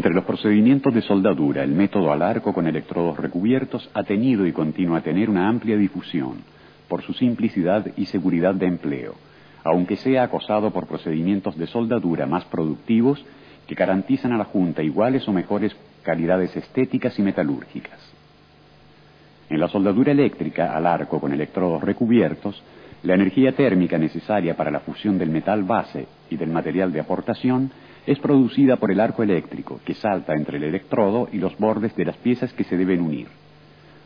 Entre los procedimientos de soldadura, el método al arco con electrodos recubiertos ha tenido y continúa a tener una amplia difusión, por su simplicidad y seguridad de empleo, aunque sea acosado por procedimientos de soldadura más productivos que garantizan a la Junta iguales o mejores calidades estéticas y metalúrgicas. En la soldadura eléctrica al arco con electrodos recubiertos, la energía térmica necesaria para la fusión del metal base y del material de aportación es producida por el arco eléctrico, que salta entre el electrodo y los bordes de las piezas que se deben unir.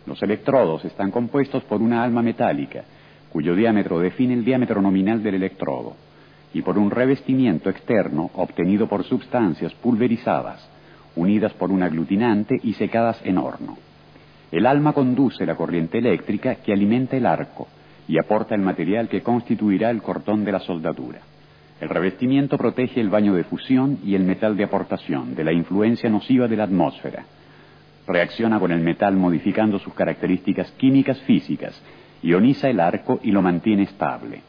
Los electrodos están compuestos por una alma metálica, cuyo diámetro define el diámetro nominal del electrodo, y por un revestimiento externo obtenido por sustancias pulverizadas, unidas por un aglutinante y secadas en horno. El alma conduce la corriente eléctrica que alimenta el arco y aporta el material que constituirá el cordón de la soldadura. El revestimiento protege el baño de fusión y el metal de aportación de la influencia nociva de la atmósfera. Reacciona con el metal modificando sus características químicas físicas, ioniza el arco y lo mantiene estable.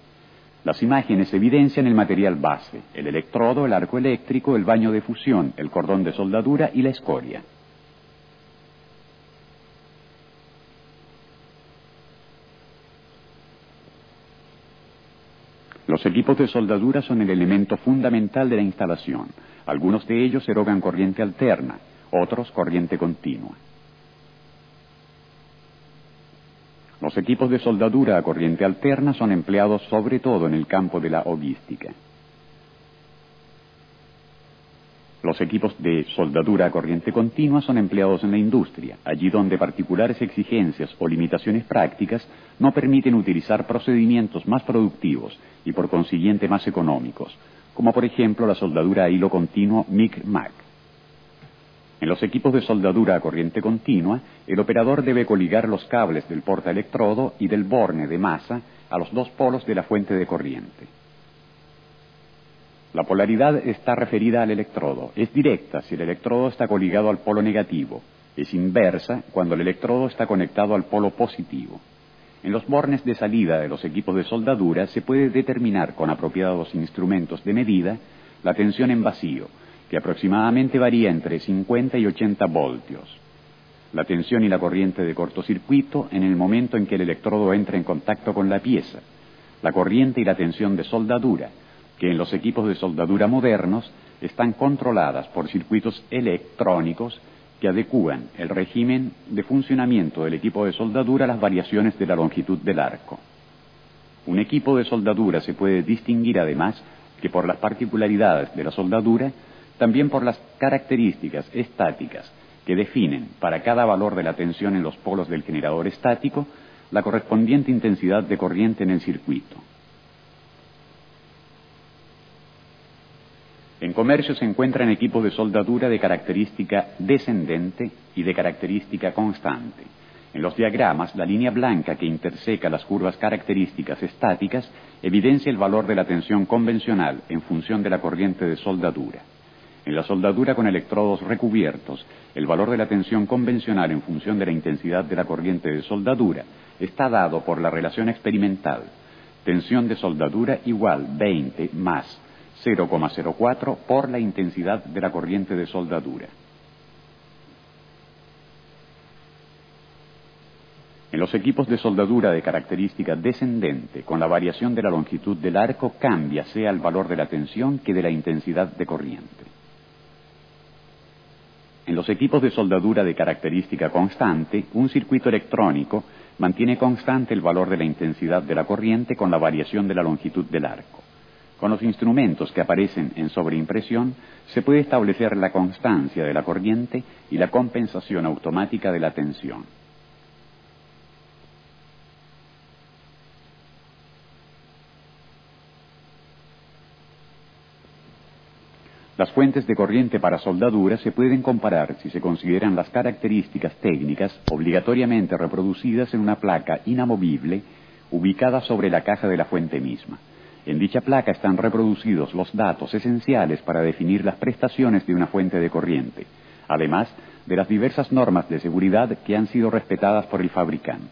Las imágenes evidencian el material base, el electrodo, el arco eléctrico, el baño de fusión, el cordón de soldadura y la escoria. Los equipos de soldadura son el elemento fundamental de la instalación. Algunos de ellos erogan corriente alterna, otros corriente continua. Los equipos de soldadura a corriente alterna son empleados sobre todo en el campo de la hoguística. Los equipos de soldadura a corriente continua son empleados en la industria, allí donde particulares exigencias o limitaciones prácticas no permiten utilizar procedimientos más productivos y por consiguiente más económicos, como por ejemplo la soldadura a hilo continuo MIG-MAG. En los equipos de soldadura a corriente continua, el operador debe coligar los cables del portaelectrodo y del borne de masa a los dos polos de la fuente de corriente. La polaridad está referida al electrodo. Es directa si el electrodo está coligado al polo negativo. Es inversa cuando el electrodo está conectado al polo positivo. En los bornes de salida de los equipos de soldadura se puede determinar con apropiados instrumentos de medida la tensión en vacío, que aproximadamente varía entre 50 y 80 voltios. La tensión y la corriente de cortocircuito en el momento en que el electrodo entra en contacto con la pieza. La corriente y la tensión de soldadura, que en los equipos de soldadura modernos están controladas por circuitos electrónicos que adecúan el régimen de funcionamiento del equipo de soldadura a las variaciones de la longitud del arco. Un equipo de soldadura se puede distinguir además que por las particularidades de la soldadura, también por las características estáticas que definen para cada valor de la tensión en los polos del generador estático la correspondiente intensidad de corriente en el circuito. En comercio se encuentran equipos de soldadura de característica descendente y de característica constante. En los diagramas, la línea blanca que interseca las curvas características estáticas evidencia el valor de la tensión convencional en función de la corriente de soldadura. En la soldadura con electrodos recubiertos, el valor de la tensión convencional en función de la intensidad de la corriente de soldadura está dado por la relación experimental. Tensión de soldadura igual 20 más 0,04 por la intensidad de la corriente de soldadura. En los equipos de soldadura de característica descendente, con la variación de la longitud del arco cambia sea el valor de la tensión que de la intensidad de corriente. En los equipos de soldadura de característica constante, un circuito electrónico mantiene constante el valor de la intensidad de la corriente con la variación de la longitud del arco. Con los instrumentos que aparecen en sobreimpresión, se puede establecer la constancia de la corriente y la compensación automática de la tensión. Las fuentes de corriente para soldadura se pueden comparar si se consideran las características técnicas obligatoriamente reproducidas en una placa inamovible ubicada sobre la caja de la fuente misma. En dicha placa están reproducidos los datos esenciales para definir las prestaciones de una fuente de corriente, además de las diversas normas de seguridad que han sido respetadas por el fabricante.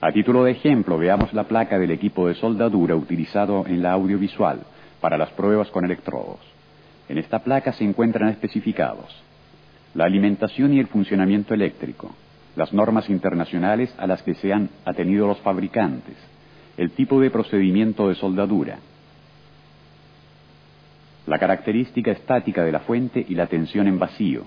A título de ejemplo, veamos la placa del equipo de soldadura utilizado en la audiovisual para las pruebas con electrodos. En esta placa se encuentran especificados la alimentación y el funcionamiento eléctrico, las normas internacionales a las que se han atenido los fabricantes, el tipo de procedimiento de soldadura, la característica estática de la fuente y la tensión en vacío,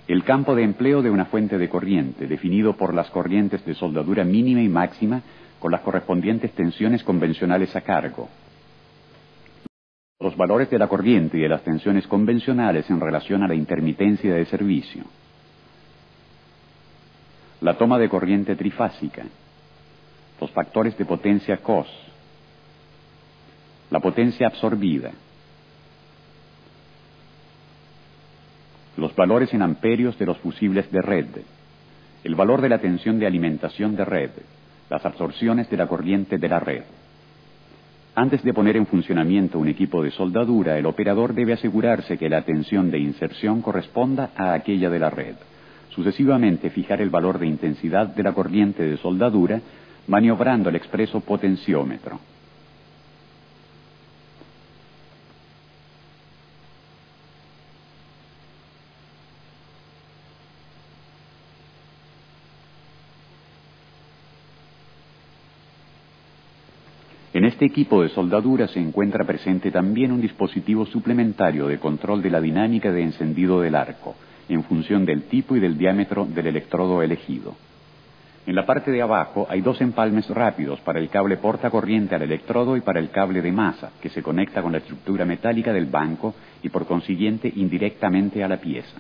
el campo de empleo de una fuente de corriente, definido por las corrientes de soldadura mínima y máxima con las correspondientes tensiones convencionales a cargo, los valores de la corriente y de las tensiones convencionales en relación a la intermitencia de servicio, la toma de corriente trifásica, los factores de potencia cos, la potencia absorbida, los valores en amperios de los fusibles de red, el valor de la tensión de alimentación de red, las absorciones de la corriente de la red. Antes de poner en funcionamiento un equipo de soldadura, el operador debe asegurarse que la tensión de inserción corresponda a aquella de la red. Sucesivamente fijar el valor de intensidad de la corriente de soldadura, maniobrando el expreso potenciómetro. En este equipo de soldadura se encuentra presente también un dispositivo suplementario de control de la dinámica de encendido del arco, en función del tipo y del diámetro del electrodo elegido. En la parte de abajo hay dos empalmes rápidos para el cable portacorriente al electrodo y para el cable de masa, que se conecta con la estructura metálica del banco y por consiguiente indirectamente a la pieza.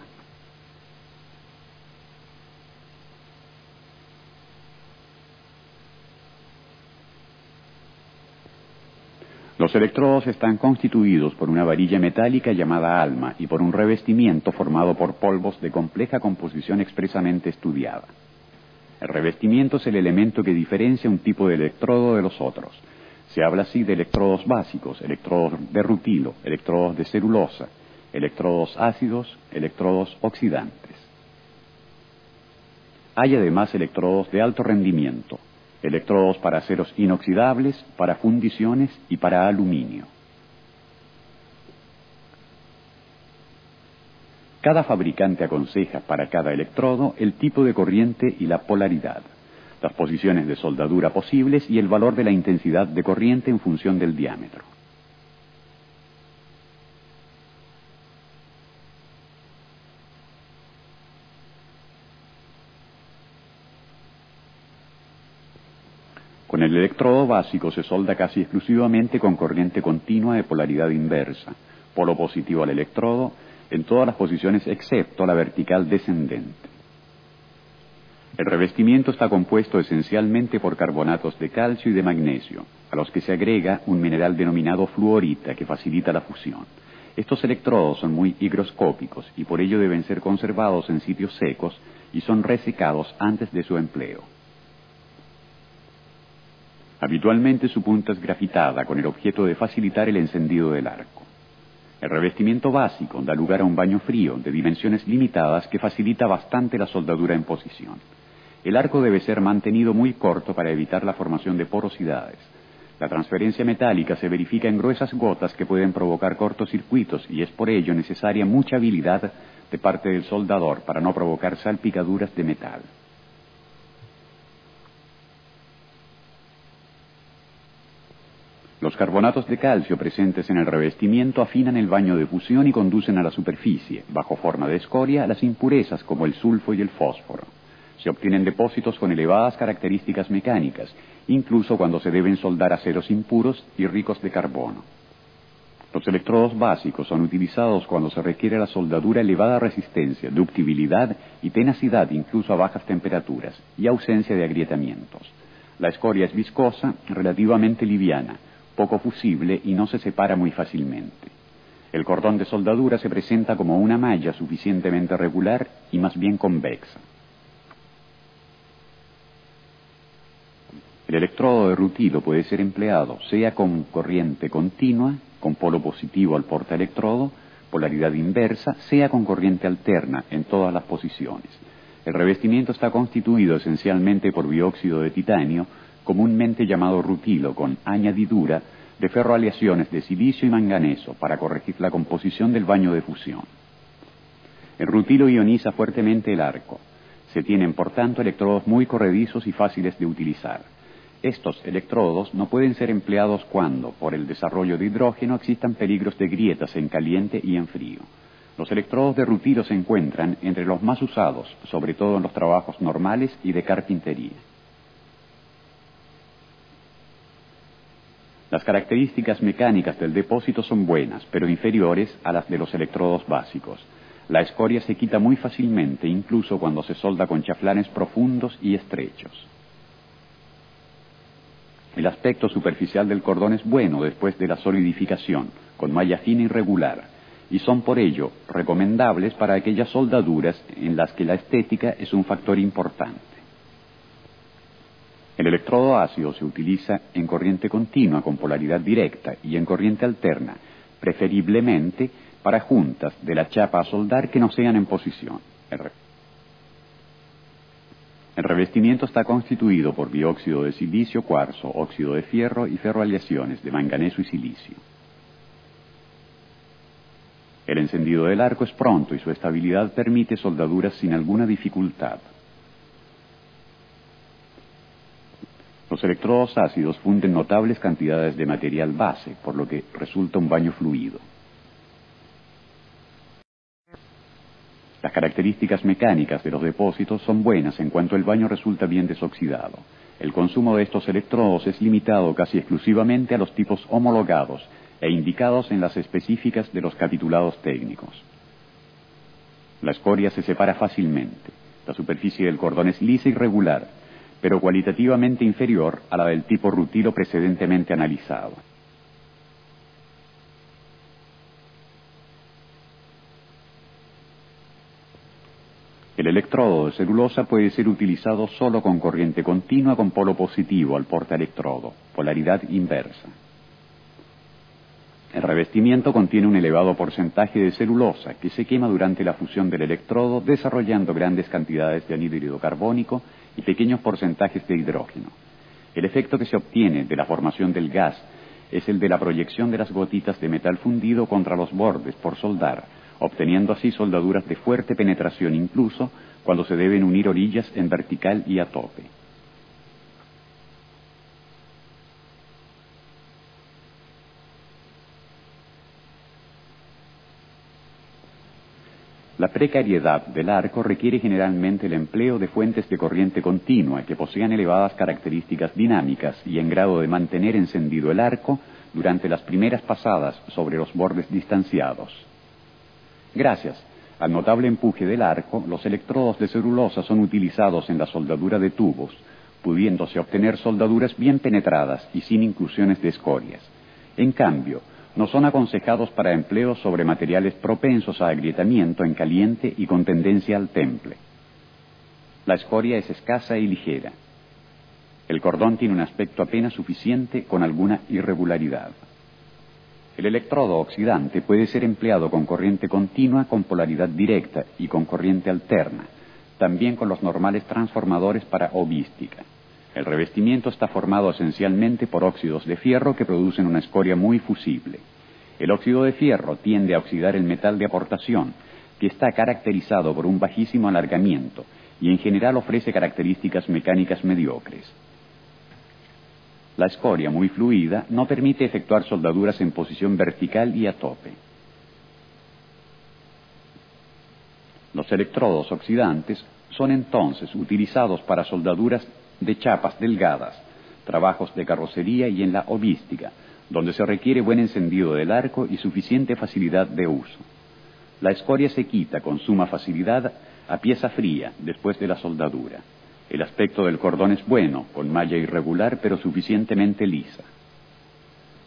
Los electrodos están constituidos por una varilla metálica llamada alma y por un revestimiento formado por polvos de compleja composición expresamente estudiada. El revestimiento es el elemento que diferencia un tipo de electrodo de los otros. Se habla así de electrodos básicos, electrodos de rutilo, electrodos de celulosa, electrodos ácidos, electrodos oxidantes. Hay además electrodos de alto rendimiento, electrodos para aceros inoxidables, para fundiciones y para aluminio. Cada fabricante aconseja para cada electrodo el tipo de corriente y la polaridad, las posiciones de soldadura posibles y el valor de la intensidad de corriente en función del diámetro. Con el electrodo básico se solda casi exclusivamente con corriente continua de polaridad inversa, polo positivo al electrodo, en todas las posiciones excepto la vertical descendente. El revestimiento está compuesto esencialmente por carbonatos de calcio y de magnesio, a los que se agrega un mineral denominado fluorita que facilita la fusión. Estos electrodos son muy higroscópicos y por ello deben ser conservados en sitios secos y son resecados antes de su empleo. Habitualmente su punta es grafitada con el objeto de facilitar el encendido del arco. El revestimiento básico da lugar a un baño frío de dimensiones limitadas que facilita bastante la soldadura en posición. El arco debe ser mantenido muy corto para evitar la formación de porosidades. La transferencia metálica se verifica en gruesas gotas que pueden provocar cortocircuitos y es por ello necesaria mucha habilidad de parte del soldador para no provocar salpicaduras de metal. Los carbonatos de calcio presentes en el revestimiento afinan el baño de fusión y conducen a la superficie, bajo forma de escoria, las impurezas como el sulfo y el fósforo. Se obtienen depósitos con elevadas características mecánicas, incluso cuando se deben soldar aceros impuros y ricos de carbono. Los electrodos básicos son utilizados cuando se requiere la soldadura elevada resistencia, ductibilidad y tenacidad incluso a bajas temperaturas y ausencia de agrietamientos. La escoria es viscosa, relativamente liviana, poco fusible y no se separa muy fácilmente. El cordón de soldadura se presenta como una malla suficientemente regular y más bien convexa. El electrodo de rutilo puede ser empleado sea con corriente continua, con polo positivo al portaelectrodo, polaridad inversa, sea con corriente alterna en todas las posiciones. El revestimiento está constituido esencialmente por dióxido de titanio, comúnmente llamado rutilo, con añadidura de ferroaleaciones de silicio y manganeso para corregir la composición del baño de fusión. El rutilo ioniza fuertemente el arco. Se tienen, por tanto, electrodos muy corredizos y fáciles de utilizar. Estos electrodos no pueden ser empleados cuando, por el desarrollo de hidrógeno, existan peligros de grietas en caliente y en frío. Los electrodos de rutilo se encuentran entre los más usados, sobre todo en los trabajos normales y de carpintería. Las características mecánicas del depósito son buenas, pero inferiores a las de los electrodos básicos. La escoria se quita muy fácilmente, incluso cuando se solda con chaflanes profundos y estrechos. El aspecto superficial del cordón es bueno después de la solidificación, con malla fina y regular, y son por ello recomendables para aquellas soldaduras en las que la estética es un factor importante. El electrodo ácido se utiliza en corriente continua con polaridad directa y en corriente alterna, preferiblemente para juntas de la chapa a soldar que no sean en posición. El revestimiento está constituido por dióxido de silicio, cuarzo, óxido de fierro y ferroaleaciones de manganeso y silicio. El encendido del arco es pronto y su estabilidad permite soldaduras sin alguna dificultad. Los electrodos ácidos funden notables cantidades de material base, por lo que resulta un baño fluido. Las características mecánicas de los depósitos son buenas en cuanto el baño resulta bien desoxidado. El consumo de estos electrodos es limitado casi exclusivamente a los tipos homologados e indicados en las específicas de los capitulados técnicos. La escoria se separa fácilmente. La superficie del cordón es lisa y regular, pero cualitativamente inferior a la del tipo rutilo precedentemente analizado. El electrodo de celulosa puede ser utilizado solo con corriente continua con polo positivo al portaelectrodo, polaridad inversa. El revestimiento contiene un elevado porcentaje de celulosa que se quema durante la fusión del electrodo, desarrollando grandes cantidades de anhídrido carbónico y pequeños porcentajes de hidrógeno. El efecto que se obtiene de la formación del gas es el de la proyección de las gotitas de metal fundido contra los bordes por soldar, obteniendo así soldaduras de fuerte penetración incluso cuando se deben unir orillas en vertical y a tope. La precariedad del arco requiere generalmente el empleo de fuentes de corriente continua que posean elevadas características dinámicas y en grado de mantener encendido el arco durante las primeras pasadas sobre los bordes distanciados. Gracias al notable empuje del arco, los electrodos de celulosa son utilizados en la soldadura de tubos, pudiéndose obtener soldaduras bien penetradas y sin inclusiones de escorias. En cambio, no son aconsejados para empleo sobre materiales propensos a agrietamiento en caliente y con tendencia al temple. La escoria es escasa y ligera. El cordón tiene un aspecto apenas suficiente con alguna irregularidad. El electrodo oxidante puede ser empleado con corriente continua, con polaridad directa y con corriente alterna, también con los normales transformadores para hovística. El revestimiento está formado esencialmente por óxidos de fierro que producen una escoria muy fusible. El óxido de fierro tiende a oxidar el metal de aportación, que está caracterizado por un bajísimo alargamiento y en general ofrece características mecánicas mediocres. La escoria, muy fluida, no permite efectuar soldaduras en posición vertical y a tope. Los electrodos oxidantes son entonces utilizados para soldaduras de chapas delgadas, trabajos de carrocería y en la hovística, donde se requiere buen encendido del arco y suficiente facilidad de uso. La escoria se quita con suma facilidad a pieza fría después de la soldadura. El aspecto del cordón es bueno, con malla irregular pero suficientemente lisa.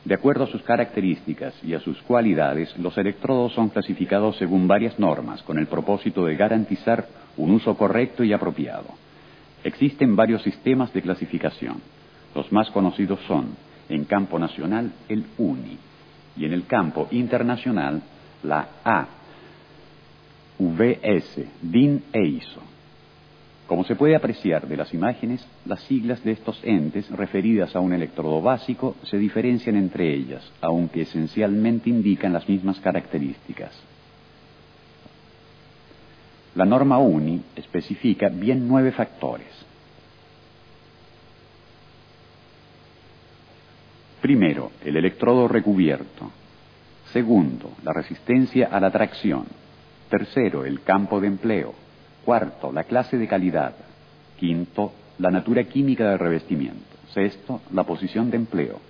De acuerdo a sus características y a sus cualidades, los electrodos son clasificados según varias normas, con el propósito de garantizar un uso correcto y apropiado. Existen varios sistemas de clasificación. Los más conocidos son, en campo nacional, el UNI, y en el campo internacional, la A, VS, DIN e ISO. Como se puede apreciar de las imágenes, las siglas de estos entes referidas a un electrodo básico se diferencian entre ellas, aunque esencialmente indican las mismas características. La norma UNI especifica bien 9 factores. Primero, el electrodo recubierto. Segundo, la resistencia a la tracción. Tercero, el campo de empleo. Cuarto, la clase de calidad. Quinto, la natura química del revestimiento. Sexto, la posición de empleo.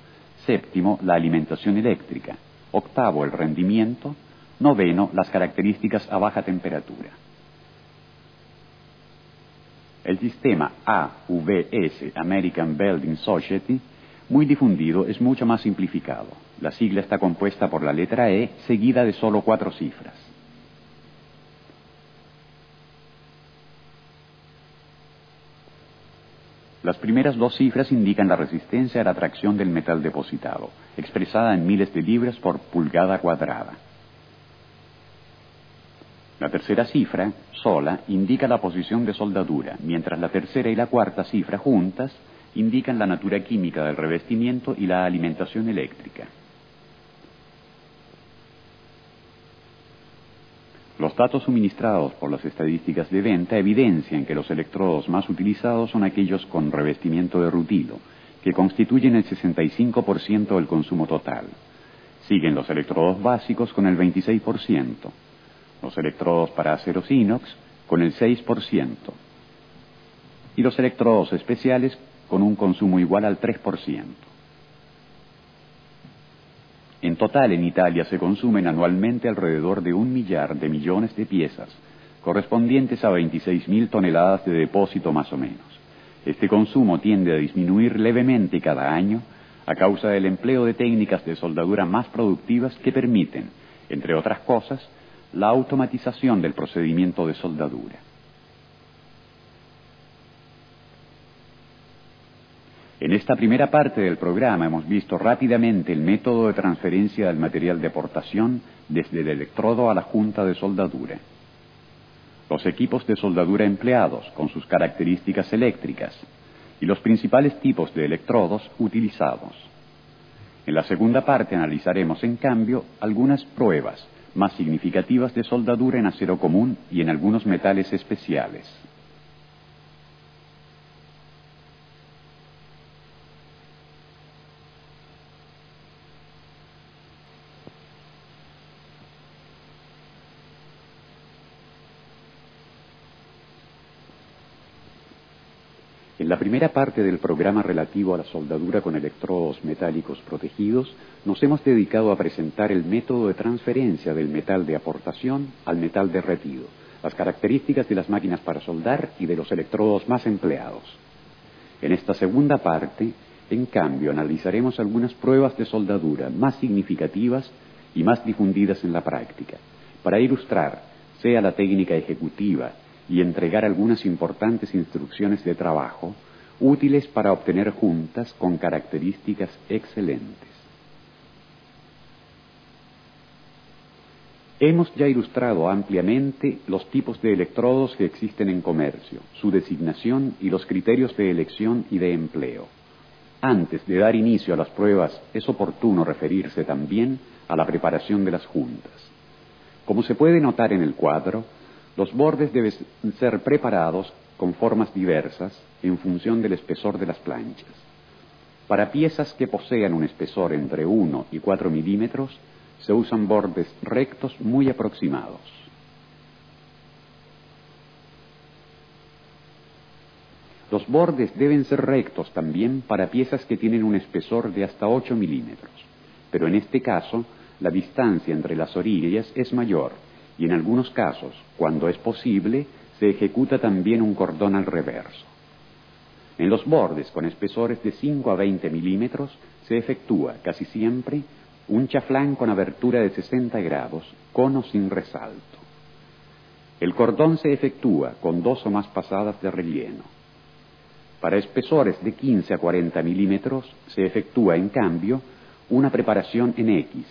Séptimo, la alimentación eléctrica. Octavo, el rendimiento. Noveno, las características a baja temperatura. El sistema AVS, American Welding Society, muy difundido, es mucho más simplificado. La sigla está compuesta por la letra E, seguida de solo 4 cifras. Las primeras 2 cifras indican la resistencia a la tracción del metal depositado, expresada en miles de libras por pulgada cuadrada. La tercera cifra, sola, indica la posición de soldadura, mientras la tercera y la cuarta cifra juntas indican la natura química del revestimiento y la alimentación eléctrica. Los datos suministrados por las estadísticas de venta evidencian que los electrodos más utilizados son aquellos con revestimiento de rutilo, que constituyen el 65% del consumo total. Siguen los electrodos básicos con el 26%, los electrodos para aceros inox con el 6%, y los electrodos especiales con un consumo igual al 3%. En total, en Italia se consumen anualmente alrededor de 1 millar de millones de piezas, correspondientes a 26.000 toneladas de depósito más o menos. Este consumo tiende a disminuir levemente cada año a causa del empleo de técnicas de soldadura más productivas que permiten, entre otras cosas, la automatización del procedimiento de soldadura. En esta primera parte del programa hemos visto rápidamente el método de transferencia del material de aportación desde el electrodo a la junta de soldadura. Los equipos de soldadura empleados con sus características eléctricas y los principales tipos de electrodos utilizados. En la segunda parte analizaremos, en cambio, algunas pruebas más significativas de soldadura en acero común y en algunos metales especiales. En la primera parte del programa relativo a la soldadura con electrodos metálicos protegidos, nos hemos dedicado a presentar el método de transferencia del metal de aportación al metal derretido, las características de las máquinas para soldar y de los electrodos más empleados. En esta segunda parte, en cambio, analizaremos algunas pruebas de soldadura más significativas y más difundidas en la práctica, para ilustrar, sea la técnica ejecutiva y entregar algunas importantes instrucciones de trabajo útiles para obtener juntas con características excelentes. Hemos ya ilustrado ampliamente los tipos de electrodos que existen en comercio, su designación y los criterios de elección y de empleo. Antes de dar inicio a las pruebas, es oportuno referirse también a la preparación de las juntas. Como se puede notar en el cuadro, los bordes deben ser preparados con formas diversas en función del espesor de las planchas. Para piezas que posean un espesor entre 1 y 4 milímetros, se usan bordes rectos muy aproximados. Los bordes deben ser rectos también para piezas que tienen un espesor de hasta 8 milímetros, pero en este caso, la distancia entre las orillas es mayor, y en algunos casos, cuando es posible, se ejecuta también un cordón al reverso. En los bordes con espesores de 5 a 20 milímetros se efectúa, casi siempre, un chaflán con abertura de 60 grados, cono sin resalto. El cordón se efectúa con 2 o más pasadas de relleno. Para espesores de 15 a 40 milímetros se efectúa, en cambio, una preparación en X,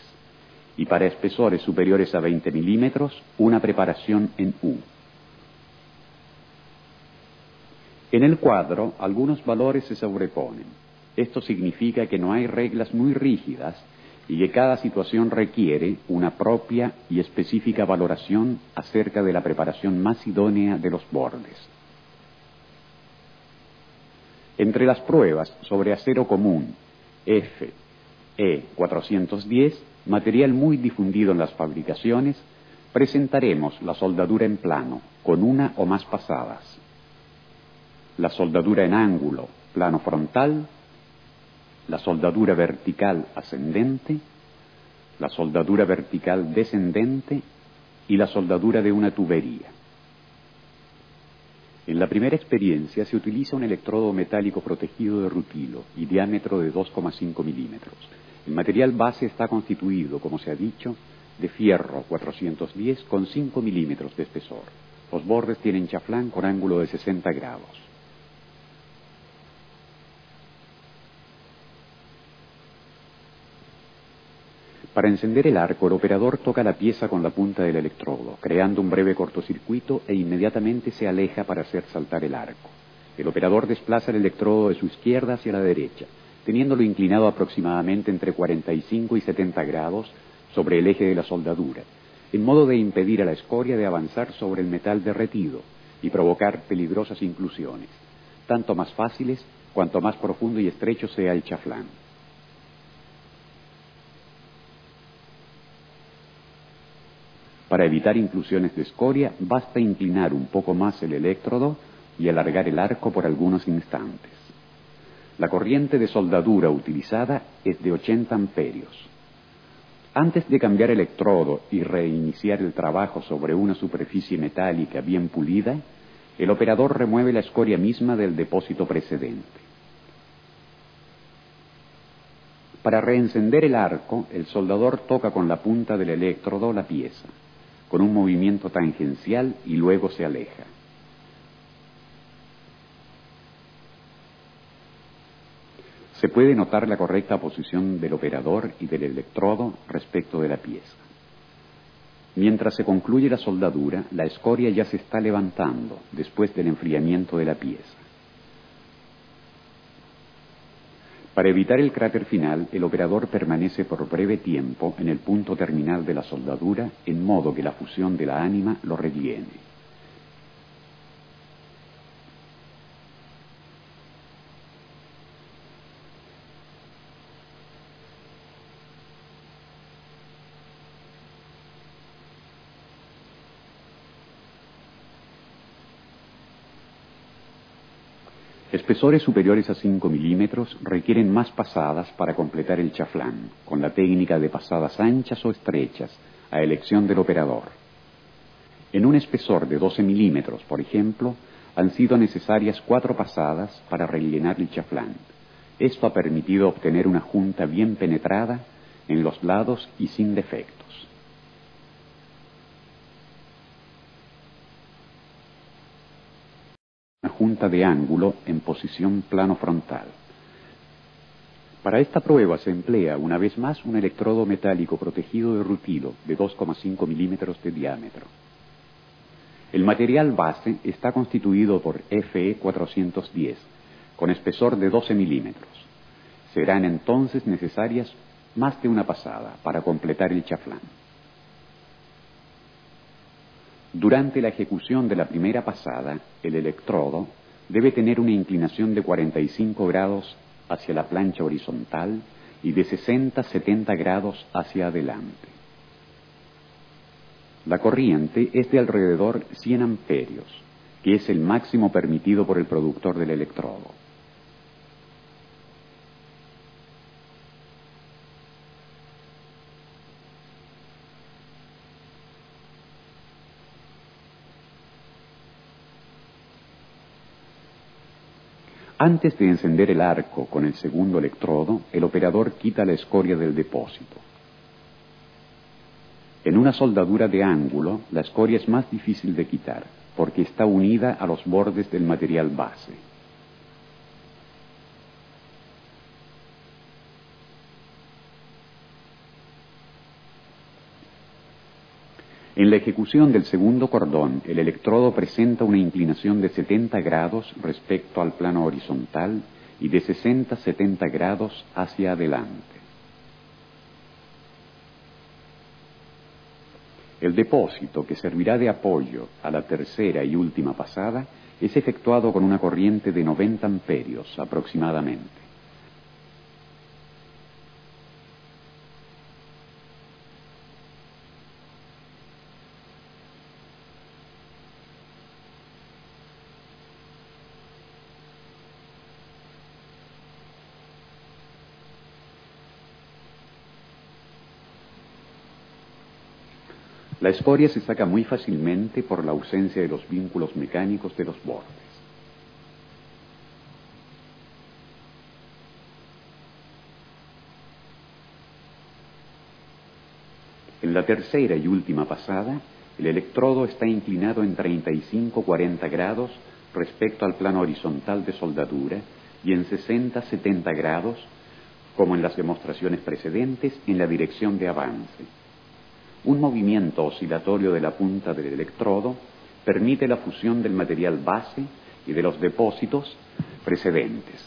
y para espesores superiores a 20 milímetros, una preparación en U. En el cuadro, algunos valores se sobreponen. Esto significa que no hay reglas muy rígidas y que cada situación requiere una propia y específica valoración acerca de la preparación más idónea de los bordes. Entre las pruebas sobre acero común FE410, material muy difundido en las fabricaciones, presentaremos la soldadura en plano, con una o más pasadas, la soldadura en ángulo, plano frontal, la soldadura vertical ascendente, la soldadura vertical descendente y la soldadura de una tubería. En la primera experiencia se utiliza un electrodo metálico protegido de rutilo y diámetro de 2,5 milímetros. El material base está constituido, como se ha dicho, de fierro 410 con 5 milímetros de espesor. Los bordes tienen chaflán con ángulo de 60 grados. Para encender el arco, el operador toca la pieza con la punta del electrodo, creando un breve cortocircuito e inmediatamente se aleja para hacer saltar el arco. El operador desplaza el electrodo de su izquierda hacia la derecha, teniéndolo inclinado aproximadamente entre 45 y 70 grados sobre el eje de la soldadura, en modo de impedir a la escoria de avanzar sobre el metal derretido y provocar peligrosas inclusiones, tanto más fáciles cuanto más profundo y estrecho sea el chaflán. Para evitar inclusiones de escoria, basta inclinar un poco más el electrodo y alargar el arco por algunos instantes. La corriente de soldadura utilizada es de 80 amperios. Antes de cambiar el electrodo y reiniciar el trabajo sobre una superficie metálica bien pulida, el operador remueve la escoria misma del depósito precedente. Para reencender el arco, el soldador toca con la punta del electrodo la pieza, con un movimiento tangencial y luego se aleja. Se puede notar la correcta posición del operador y del electrodo respecto de la pieza. Mientras se concluye la soldadura, la escoria ya se está levantando después del enfriamiento de la pieza. Para evitar el cráter final, el operador permanece por breve tiempo en el punto terminal de la soldadura, en modo que la fusión de la ánima lo rellene. Espesores superiores a 5 milímetros requieren más pasadas para completar el chaflán, con la técnica de pasadas anchas o estrechas, a elección del operador. En un espesor de 12 milímetros, por ejemplo, han sido necesarias 4 pasadas para rellenar el chaflán. Esto ha permitido obtener una junta bien penetrada en los lados y sin defectos. Una junta de ángulo en posición plano frontal. Para esta prueba se emplea una vez más un electrodo metálico protegido de rutilo de 2,5 milímetros de diámetro. El material base está constituido por FE410, con espesor de 12 milímetros. Serán entonces necesarias más de una pasada para completar el chaflán. Durante la ejecución de la primera pasada, el electrodo debe tener una inclinación de 45 grados hacia la plancha horizontal y de 60-70 grados hacia adelante. La corriente es de alrededor 100 amperios, que es el máximo permitido por el productor del electrodo. Antes de encender el arco con el segundo electrodo, el operador quita la escoria del depósito. En una soldadura de ángulo, la escoria es más difícil de quitar, porque está unida a los bordes del material base. En la ejecución del segundo cordón, el electrodo presenta una inclinación de 70 grados respecto al plano horizontal y de 60-70 grados hacia adelante. El depósito, que servirá de apoyo a la tercera y última pasada, es efectuado con una corriente de 90 amperios aproximadamente. La escoria se saca muy fácilmente por la ausencia de los vínculos mecánicos de los bordes. En la tercera y última pasada, el electrodo está inclinado en 35-40 grados respecto al plano horizontal de soldadura y en 60-70 grados, como en las demostraciones precedentes, en la dirección de avance. Un movimiento oscilatorio de la punta del electrodo permite la fusión del material base y de los depósitos precedentes.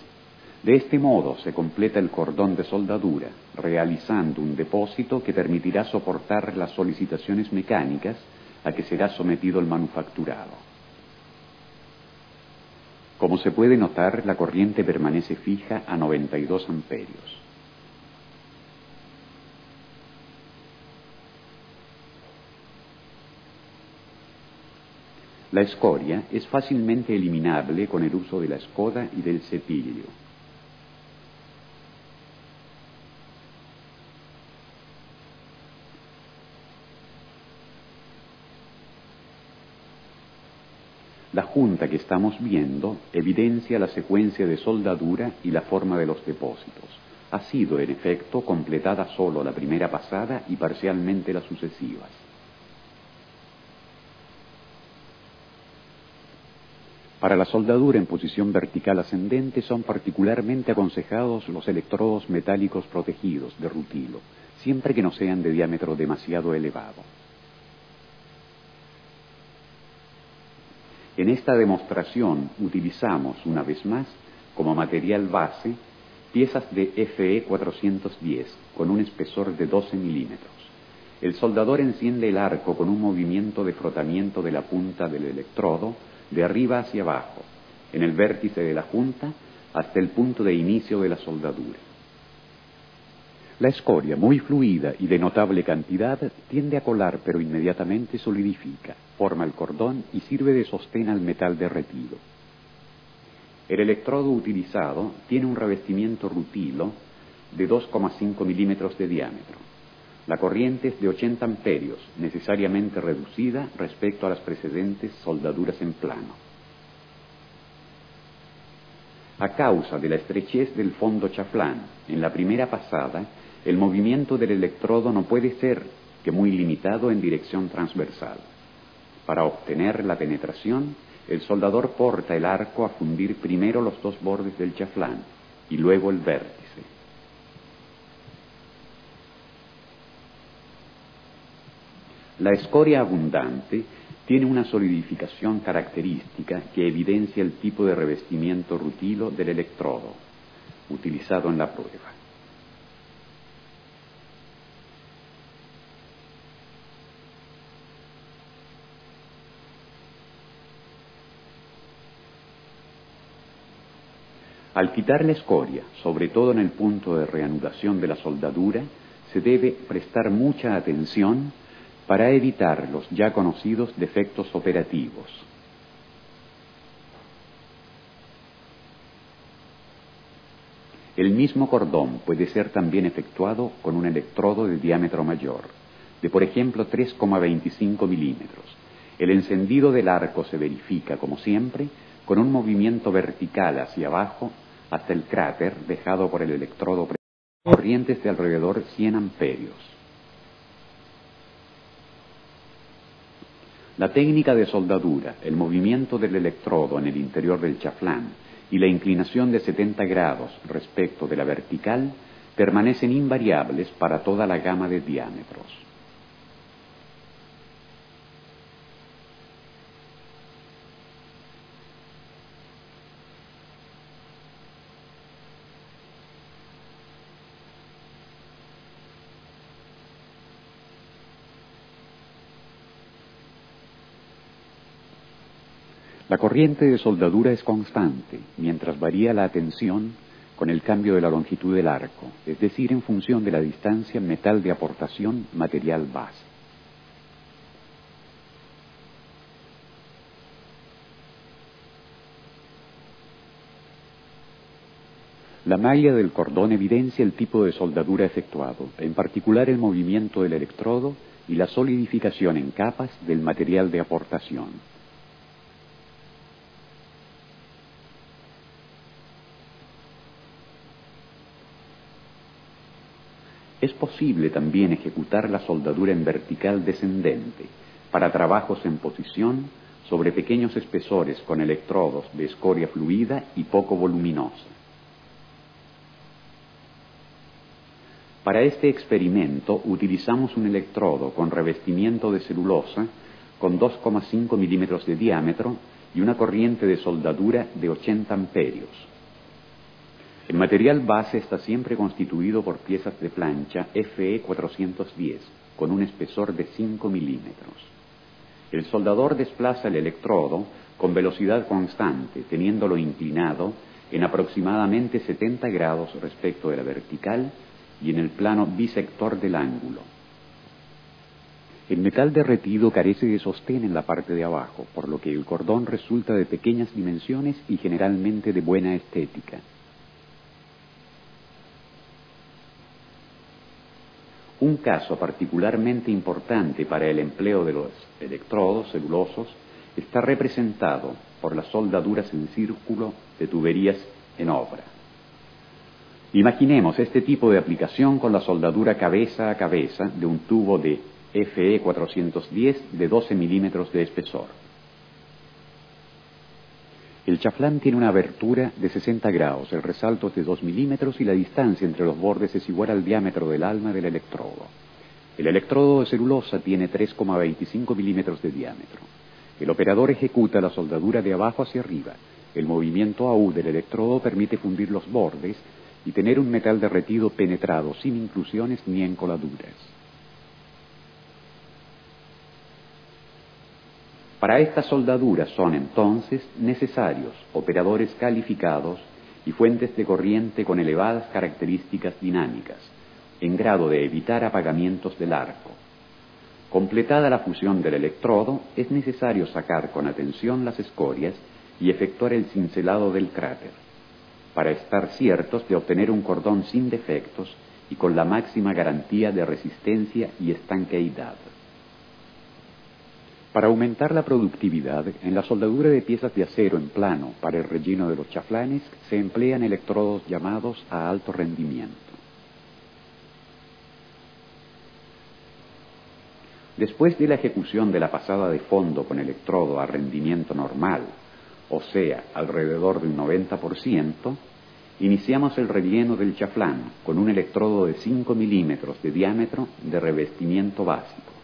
De este modo se completa el cordón de soldadura, realizando un depósito que permitirá soportar las solicitaciones mecánicas a que será sometido el manufacturado. Como se puede notar, la corriente permanece fija a 92 amperios. La escoria es fácilmente eliminable con el uso de la escoda y del cepillo. La junta que estamos viendo evidencia la secuencia de soldadura y la forma de los depósitos. Ha sido, en efecto, completada solo la primera pasada y parcialmente las sucesivas. Para la soldadura en posición vertical ascendente son particularmente aconsejados los electrodos metálicos protegidos de rutilo, siempre que no sean de diámetro demasiado elevado. En esta demostración utilizamos, una vez más, como material base, piezas de FE 410 con un espesor de 12 milímetros. El soldador enciende el arco con un movimiento de frotamiento de la punta del electrodo de arriba hacia abajo, en el vértice de la junta, hasta el punto de inicio de la soldadura. La escoria, muy fluida y de notable cantidad, tiende a colar pero inmediatamente solidifica, forma el cordón y sirve de sostén al metal derretido. El electrodo utilizado tiene un revestimiento rutilo de 2,5 milímetros de diámetro. La corriente es de 80 amperios, necesariamente reducida respecto a las precedentes soldaduras en plano. A causa de la estrechez del fondo chaflán, en la primera pasada, el movimiento del electrodo no puede ser que muy limitado en dirección transversal. Para obtener la penetración, el soldador porta el arco a fundir primero los dos bordes del chaflán y luego el vértice. La escoria abundante tiene una solidificación característica que evidencia el tipo de revestimiento rutilo del electrodo utilizado en la prueba. Al quitar la escoria, sobre todo en el punto de reanudación de la soldadura, se debe prestar mucha atención para evitar los ya conocidos defectos operativos. El mismo cordón puede ser también efectuado con un electrodo de diámetro mayor, de por ejemplo 3,25 milímetros. El encendido del arco se verifica, como siempre, con un movimiento vertical hacia abajo hasta el cráter dejado por el electrodo, corrientes de alrededor 100 amperios. La técnica de soldadura, el movimiento del electrodo en el interior del chaflán y la inclinación de 70 grados respecto de la vertical permanecen invariables para toda la gama de diámetros. La corriente de soldadura es constante, mientras varía la tensión con el cambio de la longitud del arco, es decir, en función de la distancia metal de aportación, material base. La malla del cordón evidencia el tipo de soldadura efectuado, en particular el movimiento del electrodo y la solidificación en capas del material de aportación. Es posible también ejecutar la soldadura en vertical descendente para trabajos en posición sobre pequeños espesores con electrodos de escoria fluida y poco voluminosa. Para este experimento utilizamos un electrodo con revestimiento de celulosa con 2,5 milímetros de diámetro y una corriente de soldadura de 80 amperios. El material base está siempre constituido por piezas de plancha FE 410 con un espesor de 5 milímetros. El soldador desplaza el electrodo con velocidad constante, teniéndolo inclinado en aproximadamente 70 grados respecto de la vertical y en el plano bisector del ángulo. El metal derretido carece de sostén en la parte de abajo, por lo que el cordón resulta de pequeñas dimensiones y generalmente de buena estética. Un caso particularmente importante para el empleo de los electrodos celulosos está representado por las soldaduras en círculo de tuberías en obra. Imaginemos este tipo de aplicación con la soldadura cabeza a cabeza de un tubo de FE 410 de 12 milímetros de espesor. El chaflán tiene una abertura de 60 grados, el resalto es de 2 milímetros y la distancia entre los bordes es igual al diámetro del alma del electrodo. El electrodo de celulosa tiene 3,25 milímetros de diámetro. El operador ejecuta la soldadura de abajo hacia arriba. El movimiento AU del electrodo permite fundir los bordes y tener un metal derretido penetrado sin inclusiones ni encoladuras. Para estas soldaduras son entonces necesarios operadores calificados y fuentes de corriente con elevadas características dinámicas, en grado de evitar apagamientos del arco. Completada la fusión del electrodo, es necesario sacar con atención las escorias y efectuar el cincelado del cráter, para estar ciertos de obtener un cordón sin defectos y con la máxima garantía de resistencia y estanqueidad. Para aumentar la productividad, en la soldadura de piezas de acero en plano para el relleno de los chaflanes se emplean electrodos llamados a alto rendimiento. Después de la ejecución de la pasada de fondo con electrodo a rendimiento normal, o sea, alrededor del 90%, iniciamos el relleno del chaflán con un electrodo de 5 milímetros de diámetro de revestimiento básico.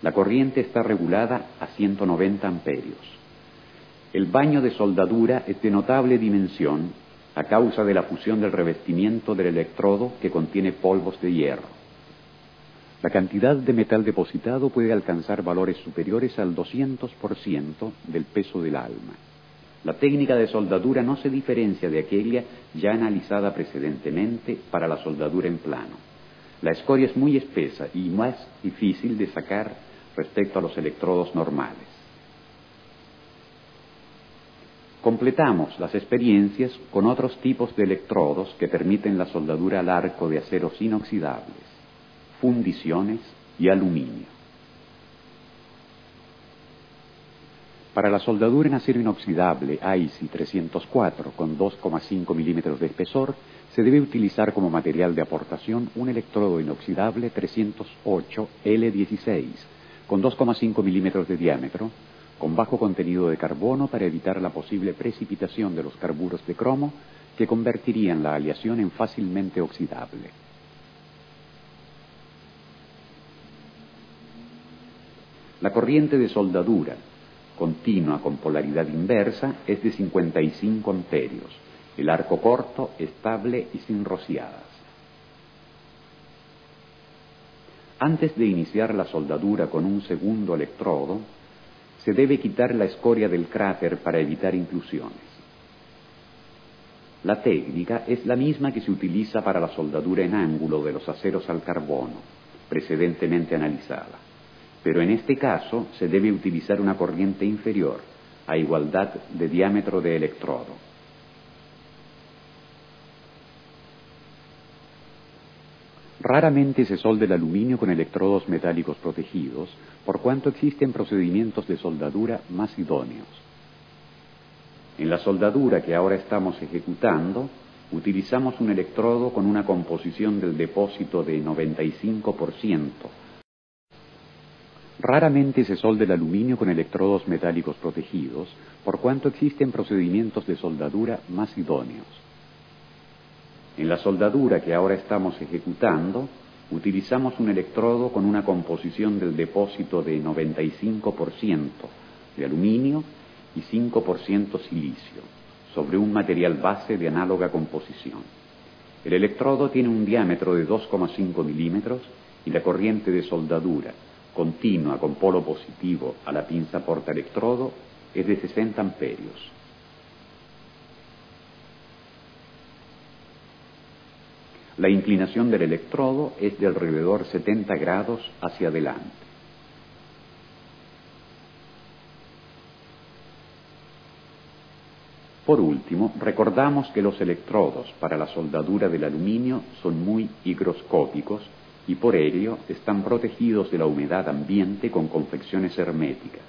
La corriente está regulada a 190 amperios. El baño de soldadura es de notable dimensión a causa de la fusión del revestimiento del electrodo que contiene polvos de hierro. La cantidad de metal depositado puede alcanzar valores superiores al 200% del peso del alma. La técnica de soldadura no se diferencia de aquella ya analizada precedentemente para la soldadura en plano. La escoria es muy espesa y más difícil de sacar respecto a los electrodos normales. Completamos las experiencias con otros tipos de electrodos que permiten la soldadura al arco de aceros inoxidables, fundiciones y aluminio. Para la soldadura en acero inoxidable AISI 304 con 2,5 milímetros de espesor, se debe utilizar como material de aportación un electrodo inoxidable 308 L16 con 2,5 milímetros de diámetro, con bajo contenido de carbono para evitar la posible precipitación de los carburos de cromo que convertirían la aleación en fácilmente oxidable. La corriente de soldadura continua con polaridad inversa es de 55 amperios, el arco corto, estable y sin rociadas. Antes de iniciar la soldadura con un segundo electrodo, se debe quitar la escoria del cráter para evitar inclusiones. La técnica es la misma que se utiliza para la soldadura en ángulo de los aceros al carbono, precedentemente analizada, pero en este caso se debe utilizar una corriente inferior, a igualdad de diámetro de electrodo. Raramente se solda el aluminio con electrodos metálicos protegidos, por cuanto existen procedimientos de soldadura más idóneos. En la soldadura que ahora estamos ejecutando, utilizamos un electrodo con una composición del depósito de 95%. Raramente se solda el aluminio con electrodos metálicos protegidos, por cuanto existen procedimientos de soldadura más idóneos. En la soldadura que ahora estamos ejecutando, utilizamos un electrodo con una composición del depósito de 95% de aluminio y 5% silicio, sobre un material base de análoga composición. El electrodo tiene un diámetro de 2,5 milímetros y la corriente de soldadura, continua con polo positivo a la pinza portaelectrodo, es de 60 amperios. La inclinación del electrodo es de alrededor 70 grados hacia adelante. Por último, recordamos que los electrodos para la soldadura del aluminio son muy higroscópicos y por ello están protegidos de la humedad ambiente con confecciones herméticas.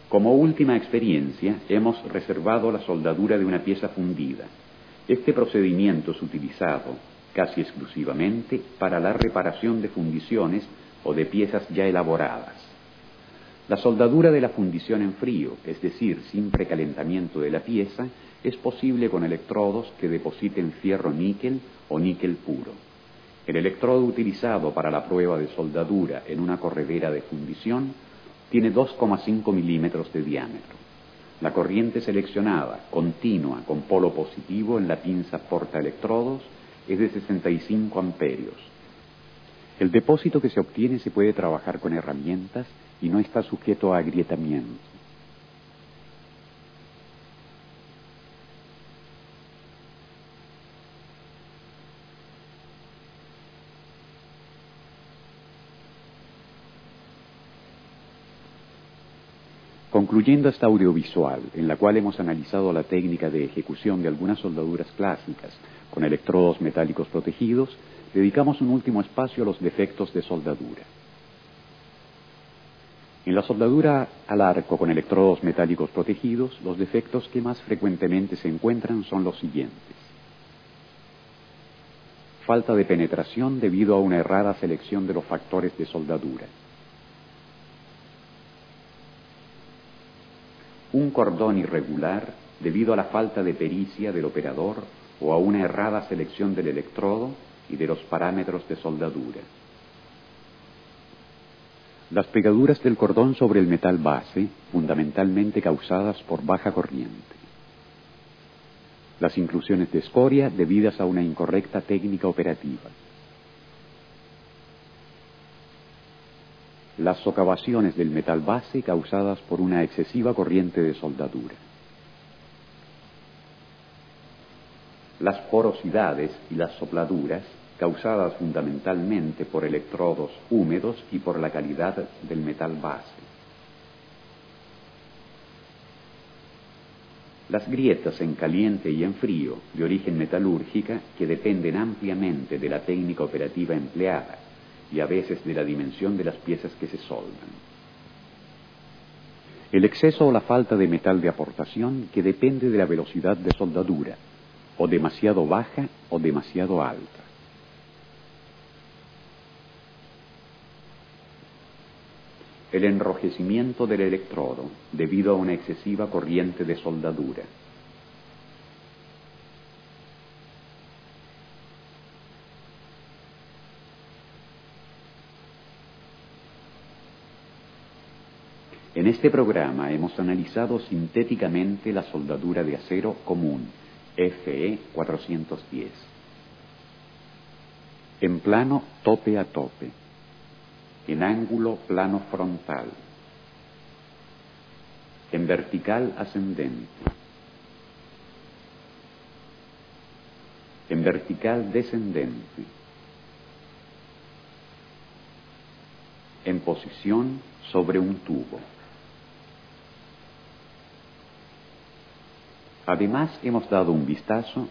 Como última experiencia, hemos reservado la soldadura de una pieza fundida. Este procedimiento es utilizado casi exclusivamente para la reparación de fundiciones o de piezas ya elaboradas. La soldadura de la fundición en frío, es decir, sin precalentamiento de la pieza, es posible con electrodos que depositen fierro níquel o níquel puro. El electrodo utilizado para la prueba de soldadura en una corredera de fundición tiene 2,5 milímetros de diámetro. La corriente seleccionada, continua, con polo positivo en la pinza portaelectrodos, es de 65 amperios. El depósito que se obtiene se puede trabajar con herramientas y no está sujeto a agrietamiento. Concluyendo esta audiovisual, en la cual hemos analizado la técnica de ejecución de algunas soldaduras clásicas con electrodos metálicos protegidos, dedicamos un último espacio a los defectos de soldadura. En la soldadura al arco con electrodos metálicos protegidos, los defectos que más frecuentemente se encuentran son los siguientes. Falta de penetración debido a una errada selección de los factores de soldadura. Un cordón irregular debido a la falta de pericia del operador o a una errada selección del electrodo y de los parámetros de soldadura. Las pegaduras del cordón sobre el metal base, fundamentalmente causadas por baja corriente. Las inclusiones de escoria debidas a una incorrecta técnica operativa. Las socavaciones del metal base causadas por una excesiva corriente de soldadura. Las porosidades y las sopladuras causadas fundamentalmente por electrodos húmedos y por la calidad del metal base. Las grietas en caliente y en frío, de origen metalúrgica, que dependen ampliamente de la técnica operativa empleada y a veces de la dimensión de las piezas que se soldan. El exceso o la falta de metal de aportación, que depende de la velocidad de soldadura, o demasiado baja o demasiado alta. El enrojecimiento del electrodo debido a una excesiva corriente de soldadura. En este programa hemos analizado sintéticamente la soldadura de acero común, FE 410. En plano tope a tope. en ángulo plano frontal, en vertical ascendente, en vertical descendente, en posición sobre un tubo. Además, hemos dado un vistazo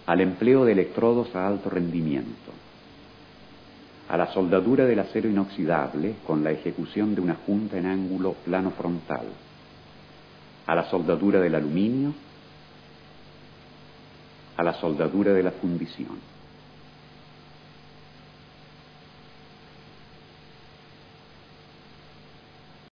al empleo de electrodos a alto rendimiento, a la soldadura del acero inoxidable con la ejecución de una junta en ángulo plano frontal, a la soldadura del aluminio, a la soldadura de la fundición.